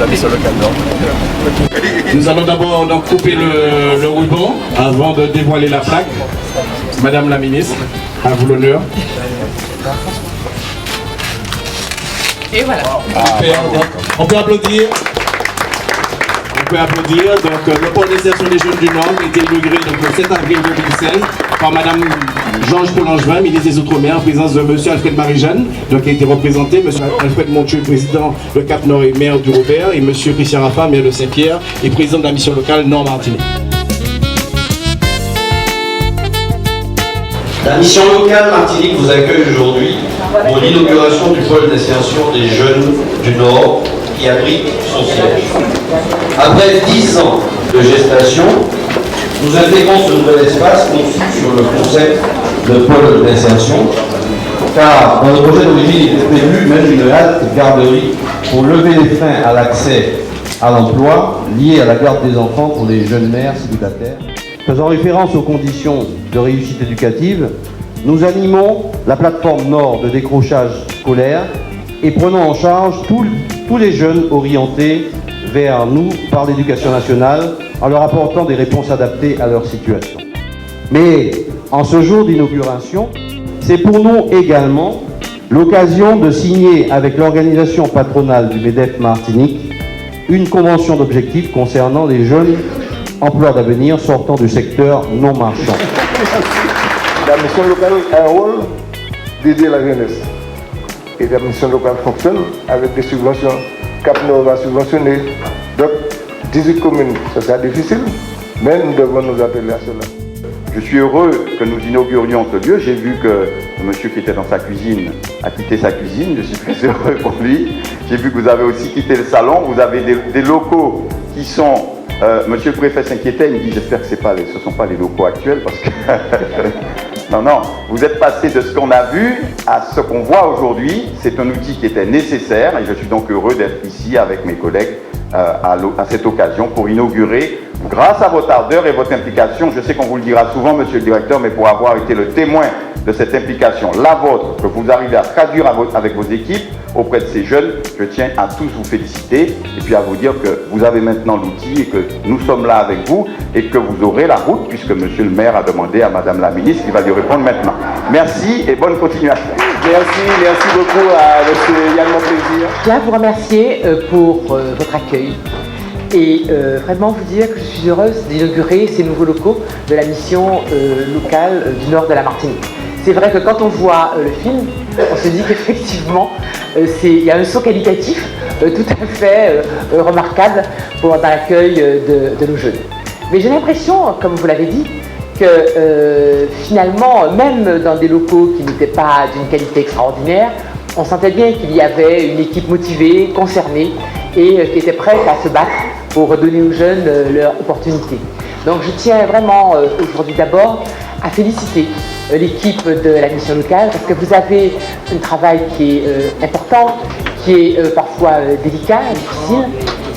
mission locale Nord. Nous allons d'abord donc couper le ruban avant de dévoiler la plaque. Madame la ministre, à vous l'honneur. Et voilà. On peut applaudir. On peut applaudir. Donc, le pôle d'insertion des jeunes du Nord a été inauguré donc, le 7 avril 2016 par Madame Georges Paul-Angevin, ministre des Outre-mer, en présence de Monsieur Alfred Marie-Jeanne, donc qui a été représenté, Monsieur Alfred Montieu, président de Cap-Nord et maire du Robert, et Monsieur Christian Rafa, maire de Saint-Pierre, et président de la mission locale Nord-Martinique. La mission locale Martinique vous accueille aujourd'hui pour l'inauguration du pôle d'insertion des jeunes du Nord qui abrite son siège. Après 10 ans de gestation, nous intégrons ce nouvel espace conçu sur le concept de pôle d'insertion, car dans le projet d'origine, il était prévu même une halte garderie pour lever les freins à l'accès à l'emploi lié à la garde des enfants pour les jeunes mères célibataires. Faisant référence aux conditions de réussite éducative, nous animons la plateforme Nord de décrochage scolaire et prenons en charge tous les jeunes orientés vers nous par l'éducation nationale en leur apportant des réponses adaptées à leur situation. Mais en ce jour d'inauguration, c'est pour nous également l'occasion de signer avec l'organisation patronale du MEDEF Martinique une convention d'objectifs concernant les jeunes emplois d'avenir sortant du secteur non marchand. La mission locale a un rôle d'aider la jeunesse. Et la mission locale fonctionne avec des subventions. Cap-Nord va subventionner. Donc, 18 communes, ça sera difficile, mais nous devons nous atteler à cela. Je suis heureux que nous inaugurions ce lieu. J'ai vu que le monsieur qui était dans sa cuisine a quitté sa cuisine. Je suis très heureux pour lui. J'ai vu que vous avez aussi quitté le salon. Vous avez des locaux qui sont... monsieur le préfet s'inquiétait, il me dit j'espère que ce ne sont pas les locaux actuels parce que... non, vous êtes passé de ce qu'on a vu à ce qu'on voit aujourd'hui. C'est un outil qui était nécessaire et je suis donc heureux d'être ici avec mes collègues à cette occasion pour inaugurer, grâce à votre ardeur et votre implication, je sais qu'on vous le dira souvent, monsieur le directeur, mais pour avoir été le témoin de cette implication, la vôtre, que vous arrivez à traduire avec vos équipes auprès de ces jeunes, je tiens à tous vous féliciter et puis à vous dire que vous avez maintenant l'outil et que nous sommes là avec vous et que vous aurez la route puisque monsieur le maire a demandé à madame la ministre qui va lui répondre maintenant. Merci et bonne continuation. Merci beaucoup à monsieur Yann Monplaisir. Je tiens à vous remercier pour votre accueil et vraiment vous dire que je suis heureuse d'inaugurer ces nouveaux locaux de la mission locale du nord de la Martinique. C'est vrai que quand on voit le film, on se dit qu'effectivement, il y a un saut qualitatif tout à fait remarquable dans l'accueil de nos jeunes. Mais j'ai l'impression, comme vous l'avez dit, que finalement, même dans des locaux qui n'étaient pas d'une qualité extraordinaire, on sentait bien qu'il y avait une équipe motivée, concernée et qui était prête à se battre pour redonner aux jeunes leur opportunité. Donc je tiens vraiment aujourd'hui d'abord à féliciter l'équipe de la mission locale parce que vous avez un travail qui est important, qui est parfois délicat, difficile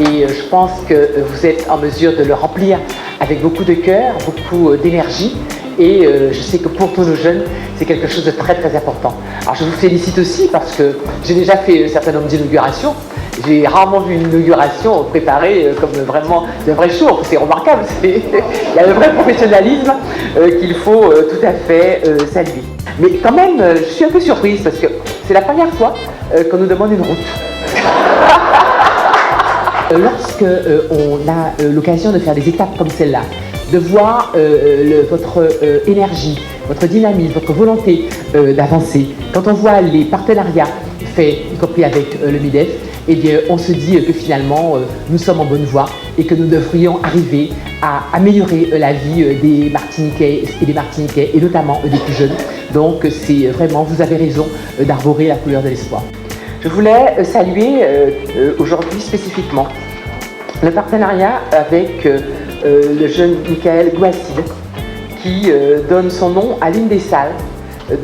et je pense que vous êtes en mesure de le remplir avec beaucoup de cœur, beaucoup d'énergie et je sais que pour tous nos jeunes, c'est quelque chose de très très important. Alors je vous félicite aussi parce que j'ai déjà fait un certain nombre d'inaugurations. J'ai rarement vu une inauguration préparée comme vraiment de vrai show. C'est remarquable, il y a un vrai professionnalisme qu'il faut tout à fait saluer. Mais quand même, je suis un peu surprise parce que c'est la première fois qu'on nous demande une route. Lorsque on a l'occasion de faire des étapes comme celle-là, de voir votre énergie, votre dynamisme, votre volonté d'avancer, quand on voit les partenariats faits, y compris avec le MEDEF, eh bien, on se dit que finalement, nous sommes en bonne voie et que nous devrions arriver à améliorer la vie des Martiniquais et des Martiniquais, et notamment des plus jeunes. Donc, c'est vraiment, vous avez raison d'arborer la couleur de l'espoir. Je voulais saluer aujourd'hui spécifiquement le partenariat avec le jeune Michael Gouasside qui donne son nom à l'une des salles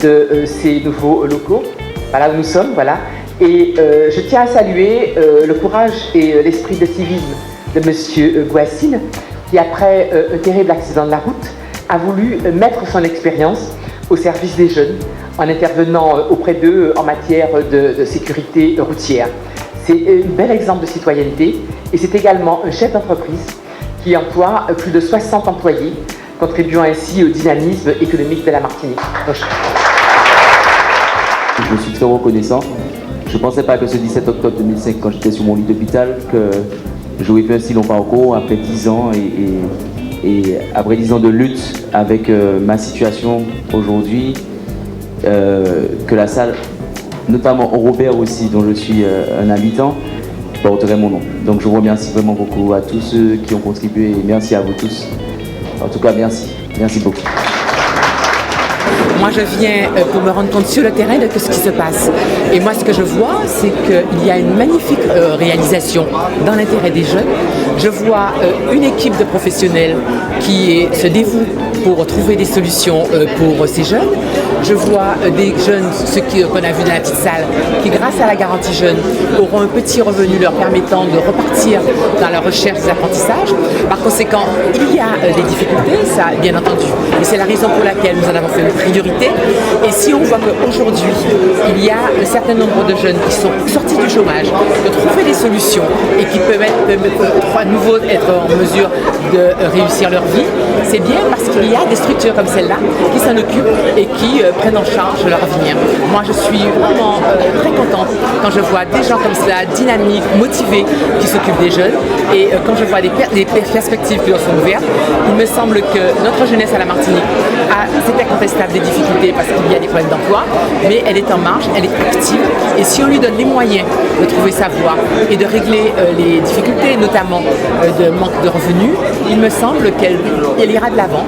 de ces nouveaux locaux. Voilà où nous sommes, voilà. Et je tiens à saluer le courage et l'esprit de civisme de M. Gouassine qui, après un terrible accident de la route, a voulu mettre son expérience au service des jeunes en intervenant auprès d'eux en matière de sécurité routière. C'est un bel exemple de citoyenneté et c'est également un chef d'entreprise qui emploie plus de 60 employés, contribuant ainsi au dynamisme économique de la Martinique. Je suis très reconnaissant. Je ne pensais pas que ce 17 octobre 2005, quand j'étais sur mon lit d'hôpital, que j'aurais fait un si long parcours après 10 ans et après 10 ans de lutte avec ma situation aujourd'hui, que la salle, notamment Robert aussi, dont je suis un habitant, porterait mon nom. Donc je vous remercie vraiment beaucoup à tous ceux qui ont contribué et merci à vous tous. En tout cas, merci. Merci beaucoup. Moi, je viens pour me rendre compte sur le terrain de ce qui se passe. Et moi, ce que je vois, c'est qu'il y a une magnifique réalisation dans l'intérêt des jeunes. Je vois une équipe de professionnels qui se dévoue pour trouver des solutions pour ces jeunes. Je vois des jeunes, ceux qu'on a vu dans la petite salle, qui grâce à la garantie jeune auront un petit revenu leur permettant de repartir dans la recherche des apprentissages. Par conséquent, il y a des difficultés, ça bien entendu. Et c'est la raison pour laquelle nous en avons fait une priorité. Et si on voit qu'aujourd'hui, il y a un certain nombre de jeunes qui sont sortis du chômage, de trouver des solutions et qui peuvent à nouveau être en mesure de réussir leur vie, c'est bien parce qu'il y a des structures comme celle-là qui s'en occupent et qui prennent en charge leur avenir. Moi, je suis vraiment très contente quand je vois des gens comme cela, dynamiques, motivés, qui s'occupent des jeunes. Et quand je vois des perspectives qui leur sont ouvertes, il me semble que notre jeunesse à la Martinique a, c'est incontestable, des difficultés parce qu'il y a des problèmes d'emploi, mais elle est en marche, elle est active. Et si on lui donne les moyens de trouver sa voie et de régler les difficultés, notamment de manque de revenus, il me semble qu'elle ira de l'avant.